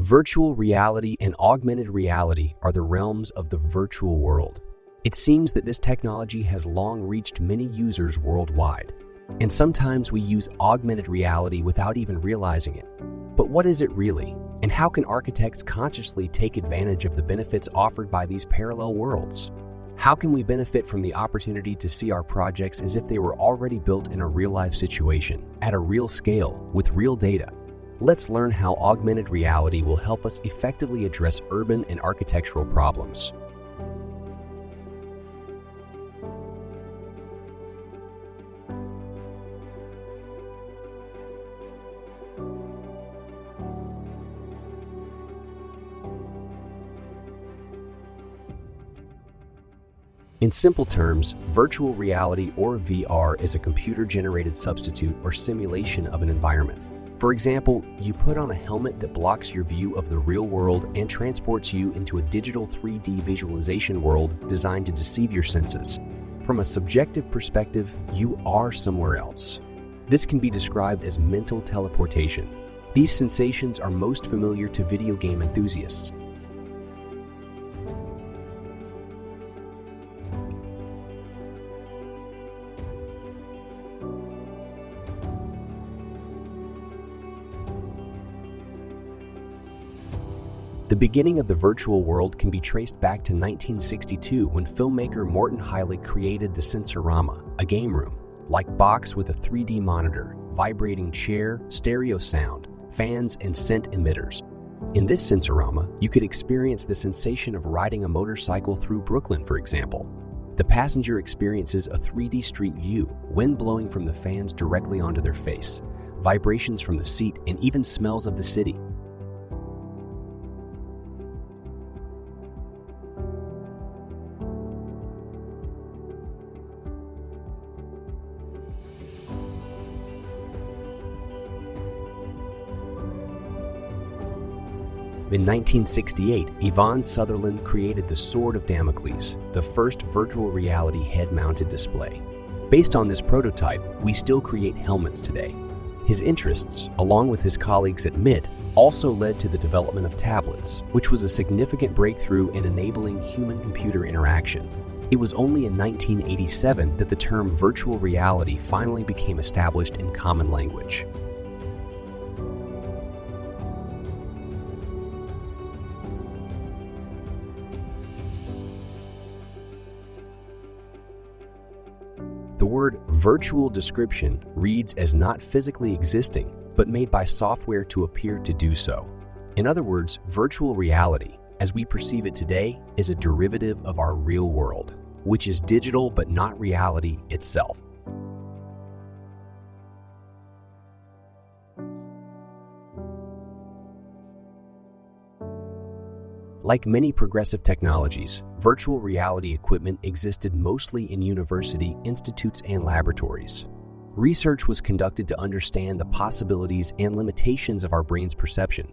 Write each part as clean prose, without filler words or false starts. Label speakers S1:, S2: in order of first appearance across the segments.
S1: Virtual reality and augmented reality are the realms of the virtual world. It seems that this technology has long reached many users worldwide, and sometimes we use augmented reality without even realizing it. But what is it really, and how can architects consciously take advantage of the benefits offered by these parallel worlds? How can we benefit from the opportunity to see our projects as if they were already built in a real-life situation, at a real scale, with real data? Let's learn how augmented reality will help us effectively address urban and architectural problems. In simple terms, virtual reality or VR is a computer-generated substitute or simulation of an environment. For example, you put on a helmet that blocks your view of the real world and transports you into a digital 3D visualization world designed to deceive your senses. From a subjective perspective, you are somewhere else. This can be described as mental teleportation. These sensations are most familiar to video game enthusiasts. The beginning of the virtual world can be traced back to 1962 when filmmaker Morton Heilig created the Sensorama, a game room-like box with a 3D monitor, vibrating chair, stereo sound, fans, and scent emitters. In this Sensorama, you could experience the sensation of riding a motorcycle through Brooklyn, for example. The passenger experiences a 3D street view, wind blowing from the fans directly onto their face, vibrations from the seat, and even smells of the city. In 1968, Yvonne Sutherland created the Sword of Damocles, the first virtual reality head-mounted display. Based on this prototype, we still create helmets today. His interests, along with his colleagues at MIT, also led to the development of tablets, which was a significant breakthrough in enabling human-computer interaction. It was only in 1987 that the term virtual reality finally became established in common language. The word virtual description reads as not physically existing, but made by software to appear to do so. In other words, virtual reality, as we perceive it today, is a derivative of our real world, which is digital but not reality itself. Like many progressive technologies, virtual reality equipment existed mostly in university institutes and laboratories. Research was conducted to understand the possibilities and limitations of our brain's perception.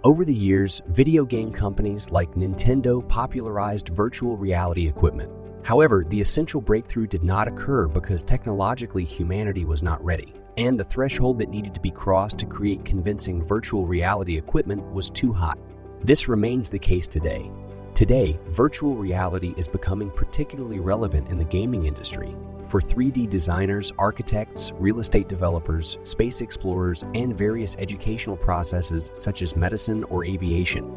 S1: Over the years, video game companies like Nintendo popularized virtual reality equipment. However, the essential breakthrough did not occur because technologically humanity was not ready, and the threshold that needed to be crossed to create convincing virtual reality equipment was too high. This remains the case today. Today, virtual reality is becoming particularly relevant in the gaming industry for 3D designers, architects, real estate developers, space explorers, and various educational processes such as medicine or aviation.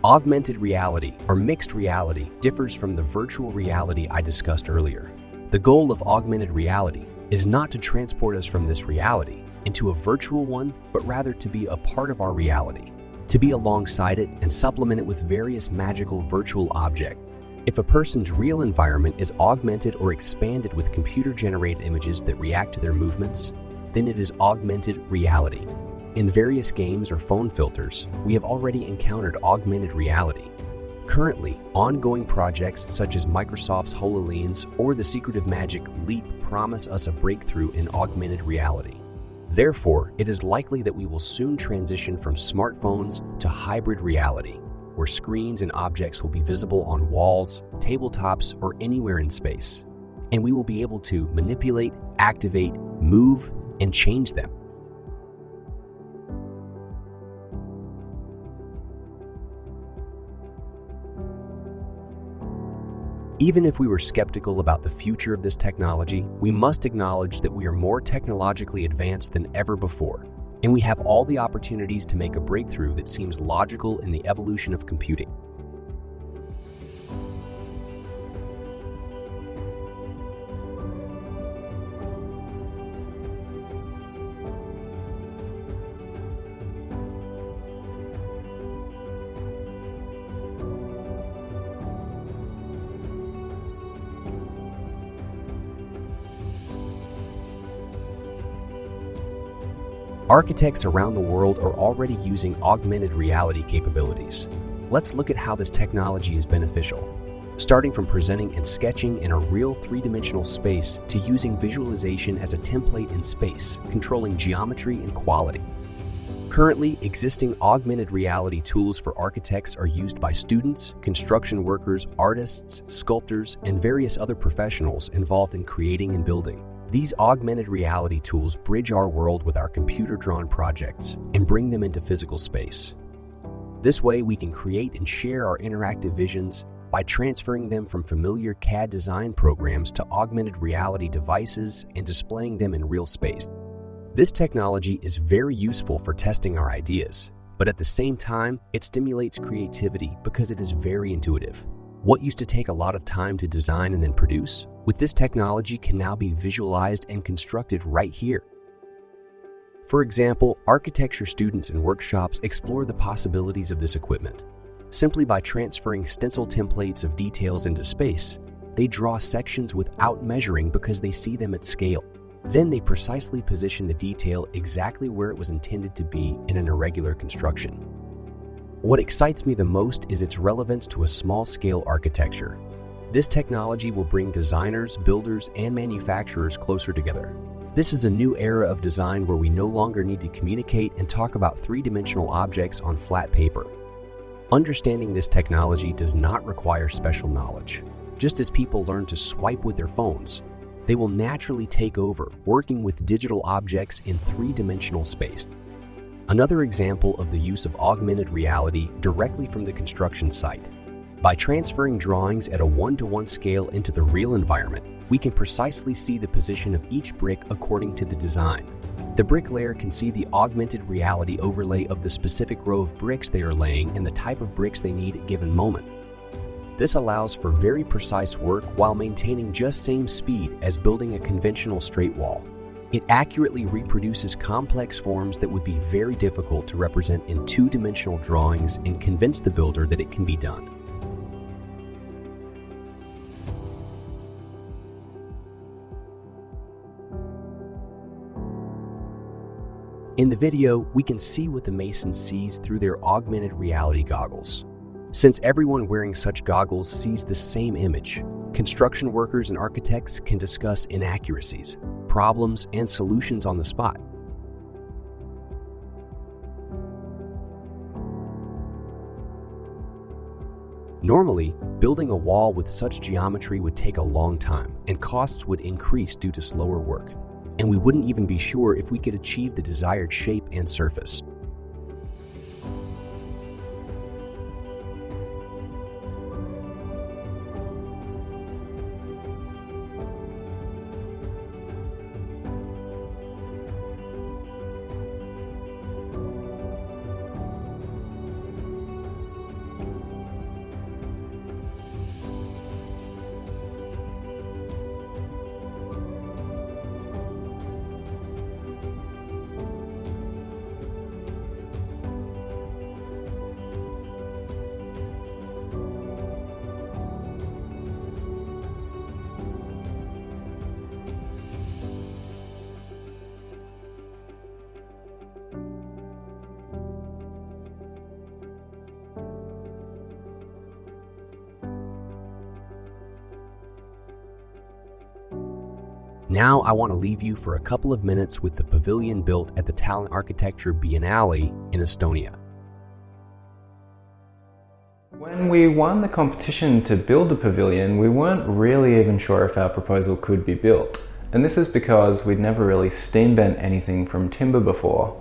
S1: Augmented reality, or mixed reality, differs from the virtual reality I discussed earlier. The goal of augmented reality is not to transport us from this reality into a virtual one, but rather to be a part of our reality, to be alongside it and supplement it with various magical virtual objects. If a person's real environment is augmented or expanded with computer-generated images that react to their movements, then it is augmented reality. In various games or phone filters, we have already encountered augmented reality. Currently, ongoing projects such as Microsoft's HoloLens or the secretive Magic Leap promise us a breakthrough in augmented reality. Therefore, it is likely that we will soon transition from smartphones to hybrid reality, where screens and objects will be visible on walls, tabletops, or anywhere in space. And we will be able to manipulate, activate, move, and change them. Even if we were skeptical about the future of this technology, we must acknowledge that we are more technologically advanced than ever before, and we have all the opportunities to make a breakthrough that seems logical in the evolution of computing. Architects around the world are already using augmented reality capabilities. Let's look at how this technology is beneficial, starting from presenting and sketching in a real three-dimensional space to using visualization as a template in space, controlling geometry and quality. Currently, existing augmented reality tools for architects are used by students, construction workers, artists, sculptors, and various other professionals involved in creating and building. These augmented reality tools bridge our world with our computer-drawn projects and bring them into physical space. This way, we can create and share our interactive visions by transferring them from familiar CAD design programs to augmented reality devices and displaying them in real space. This technology is very useful for testing our ideas, but at the same time, it stimulates creativity because it is very intuitive. What used to take a lot of time to design and then produce, with this technology can now be visualized and constructed right here. For example, architecture students in workshops explore the possibilities of this equipment. Simply by transferring stencil templates of details into space, they draw sections without measuring because they see them at scale. Then they precisely position the detail exactly where it was intended to be in an irregular construction. What excites me the most is its relevance to a small-scale architecture. This technology will bring designers, builders, and manufacturers closer together. This is a new era of design where we no longer need to communicate and talk about three-dimensional objects on flat paper. Understanding this technology does not require special knowledge. Just as people learn to swipe with their phones, they will naturally take over, working with digital objects in three-dimensional space. Another example of the use of augmented reality directly from the construction site. By transferring drawings at a one-to-one scale into the real environment, we can precisely see the position of each brick according to the design. The bricklayer can see the augmented reality overlay of the specific row of bricks they are laying and the type of bricks they need at a given moment. This allows for very precise work while maintaining just same speed as building a conventional straight wall. It accurately reproduces complex forms that would be very difficult to represent in two-dimensional drawings and convince the builder that it can be done. In the video, we can see what the mason sees through their augmented reality goggles. Since everyone wearing such goggles sees the same image, construction workers and architects can discuss inaccuracies, problems, and solutions on the spot. Normally, building a wall with such geometry would take a long time, and costs would increase due to slower work, and we wouldn't even be sure if we could achieve the desired shape and surface. Now I want to leave you for a couple of minutes with the pavilion built at the Talent Architecture Biennale in Estonia.
S2: When we won the competition to build the pavilion, we weren't really even sure if our proposal could be built. And this is because we'd never really steam bent anything from timber before.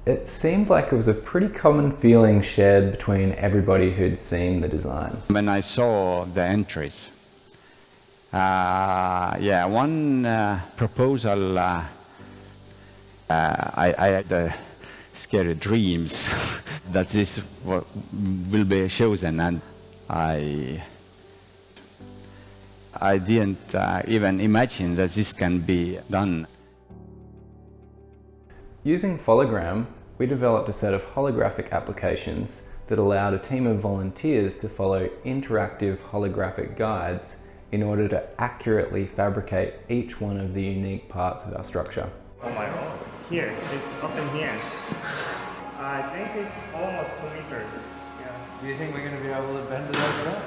S2: It seemed like it was a pretty common feeling shared between everybody who'd seen the design.
S3: When I saw the entries, one proposal, I had scary dreams that this will be chosen, and I didn't even imagine that this can be done.
S2: Using Hologram, we developed a set of holographic applications that allowed a team of volunteers to follow interactive holographic guides in order to accurately fabricate each one of the unique parts of our structure.
S4: Oh my god, here, it's up in here. I think it's almost 2 meters. Yeah.
S5: Do you think we're going to be able to bend it over that?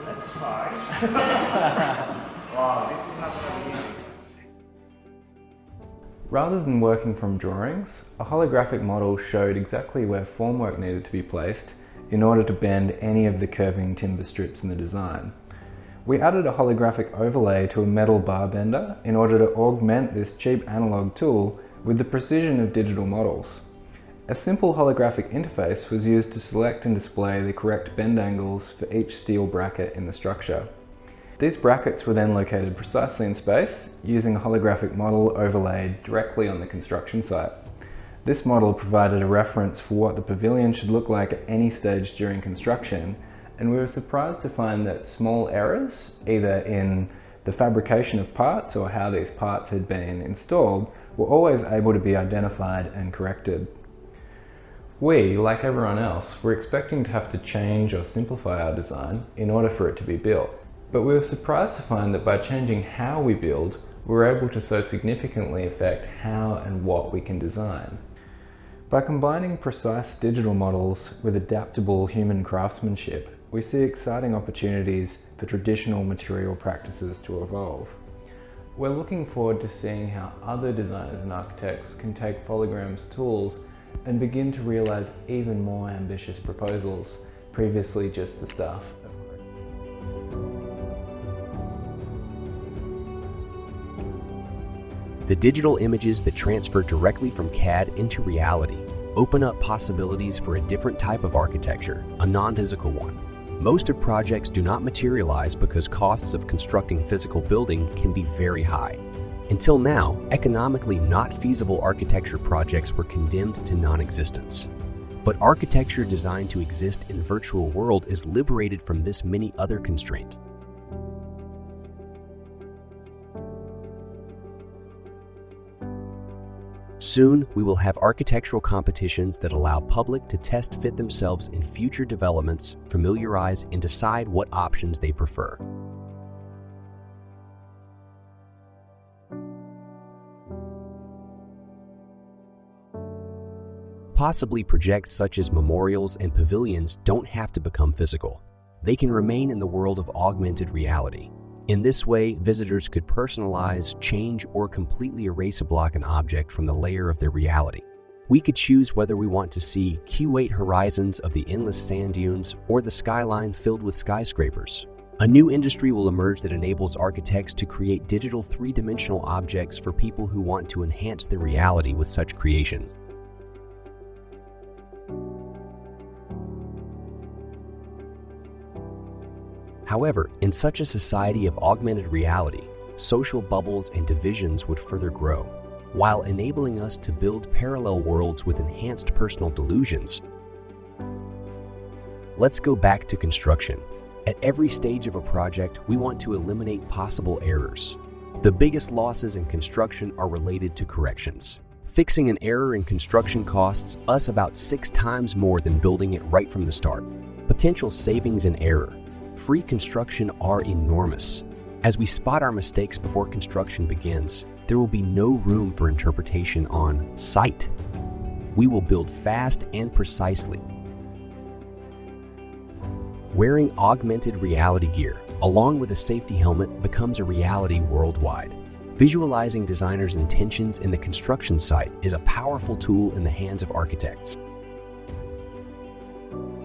S4: Let's try. Wow, this is not going to be easy.
S2: Rather than working from drawings, a holographic model showed exactly where formwork needed to be placed in order to bend any of the curving timber strips in the design. We added a holographic overlay to a metal bar bender in order to augment this cheap analog tool with the precision of digital models. A simple holographic interface was used to select and display the correct bend angles for each steel bracket in the structure. These brackets were then located precisely in space using a holographic model overlaid directly on the construction site. This model provided a reference for what the pavilion should look like at any stage during construction, and we were surprised to find that small errors, either in the fabrication of parts or how these parts had been installed, were always able to be identified and corrected. We, like everyone else, were expecting to have to change or simplify our design in order for it to be built. But we were surprised to find that by changing how we build, we were able to so significantly affect how and what we can design. By combining precise digital models with adaptable human craftsmanship, we see exciting opportunities for traditional material practices to evolve. We're looking forward to seeing how other designers and architects can take Hologram's tools and begin to realize even more ambitious proposals, previously just the stuff of
S1: The digital images that transfer directly from CAD into reality open up possibilities for a different type of architecture, a non-physical one. Most of projects do not materialize because costs of constructing physical building can be very high. Until now, economically not feasible architecture projects were condemned to non-existence. But architecture designed to exist in virtual world is liberated from this many other constraints. Soon, we will have architectural competitions that allow public to test fit themselves in future developments, familiarize, and decide what options they prefer. Possibly projects such as memorials and pavilions don't have to become physical. They can remain in the world of augmented reality. In this way, visitors could personalize, change, or completely erase a block and object from the layer of their reality. We could choose whether we want to see Q8 horizons of the endless sand dunes or the skyline filled with skyscrapers. A new industry will emerge that enables architects to create digital three-dimensional objects for people who want to enhance their reality with such creations. However, in such a society of augmented reality, social bubbles and divisions would further grow, while enabling us to build parallel worlds with enhanced personal delusions. Let's go back to construction. At every stage of a project, we want to eliminate possible errors. The biggest losses in construction are related to corrections. Fixing an error in construction costs us about 6 times more than building it right from the start. Potential savings in error. Free construction are enormous. As we spot our mistakes before construction begins, there will be no room for interpretation on site. We will build fast and precisely. wearing augmented reality gear, along with a safety helmet, becomes a reality worldwide. Visualizing designers' intentions in the construction site is a powerful tool in the hands of architects.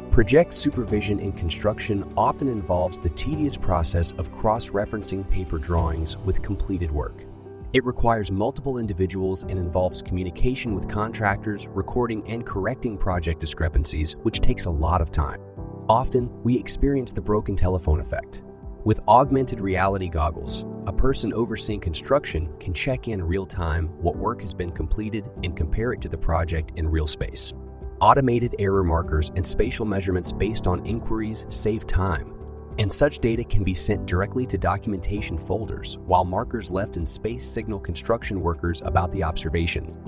S1: Project supervision in construction often involves the tedious process of cross-referencing paper drawings with completed work. It requires multiple individuals and involves communication with contractors, recording and correcting project discrepancies, which takes a lot of time. Often, we experience the broken telephone effect. With augmented reality goggles, a person overseeing construction can check in real time what work has been completed and compare it to the project in real space. Automated error markers and spatial measurements based on inquiries save time, and such data can be sent directly to documentation folders, while markers left in space signal construction workers about the observations.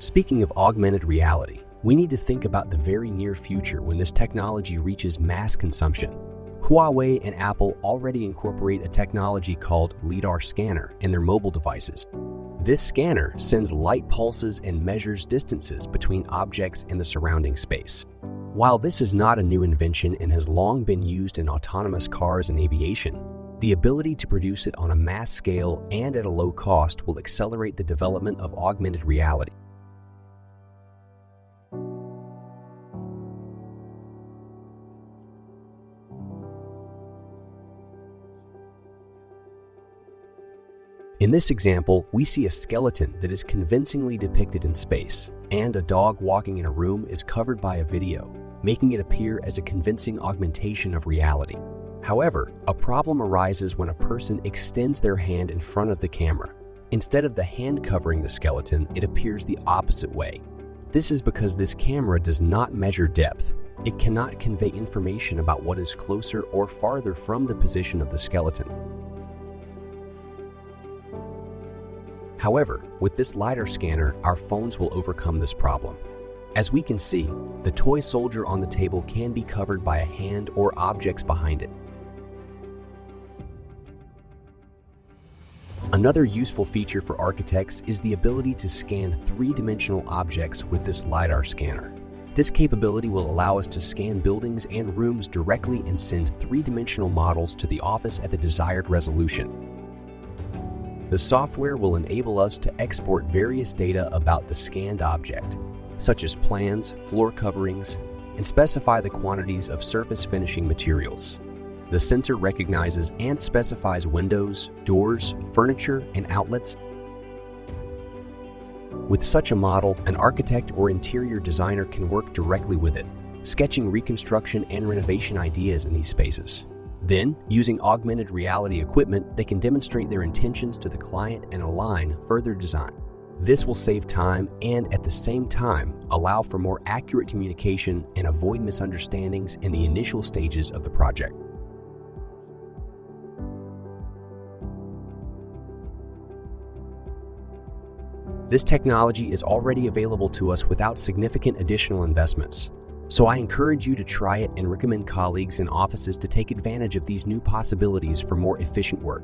S1: Speaking of augmented reality, we need to think about the very near future when this technology reaches mass consumption. Huawei and Apple already incorporate a technology called LiDAR scanner in their mobile devices. This scanner sends light pulses and measures distances between objects in the surrounding space. While this is not a new invention and has long been used in autonomous cars and aviation, the ability to produce it on a mass scale and at a low cost will accelerate the development of augmented reality. In this example, we see a skeleton that is convincingly depicted in space, and a dog walking in a room is covered by a video, making it appear as a convincing augmentation of reality. However, a problem arises when a person extends their hand in front of the camera. Instead of the hand covering the skeleton, it appears the opposite way. This is because this camera does not measure depth. It cannot convey information about what is closer or farther from the position of the skeleton. However, with this LiDAR scanner, our phones will overcome this problem. As we can see, the toy soldier on the table can be covered by a hand or objects behind it. Another useful feature for architects is the ability to scan three-dimensional objects with this LiDAR scanner. This capability will allow us to scan buildings and rooms directly and send three-dimensional models to the office at the desired resolution. The software will enable us to export various data about the scanned object, such as plans, floor coverings, and specify the quantities of surface finishing materials. The sensor recognizes and specifies windows, doors, furniture, and outlets. With such a model, an architect or interior designer can work directly with it, sketching reconstruction and renovation ideas in these spaces. Then, using augmented reality equipment, they can demonstrate their intentions to the client and align further design. This will save time and, at the same time, allow for more accurate communication and avoid misunderstandings in the initial stages of the project. This technology is already available to us without significant additional investments. So I encourage you to try it and recommend colleagues and offices to take advantage of these new possibilities for more efficient work.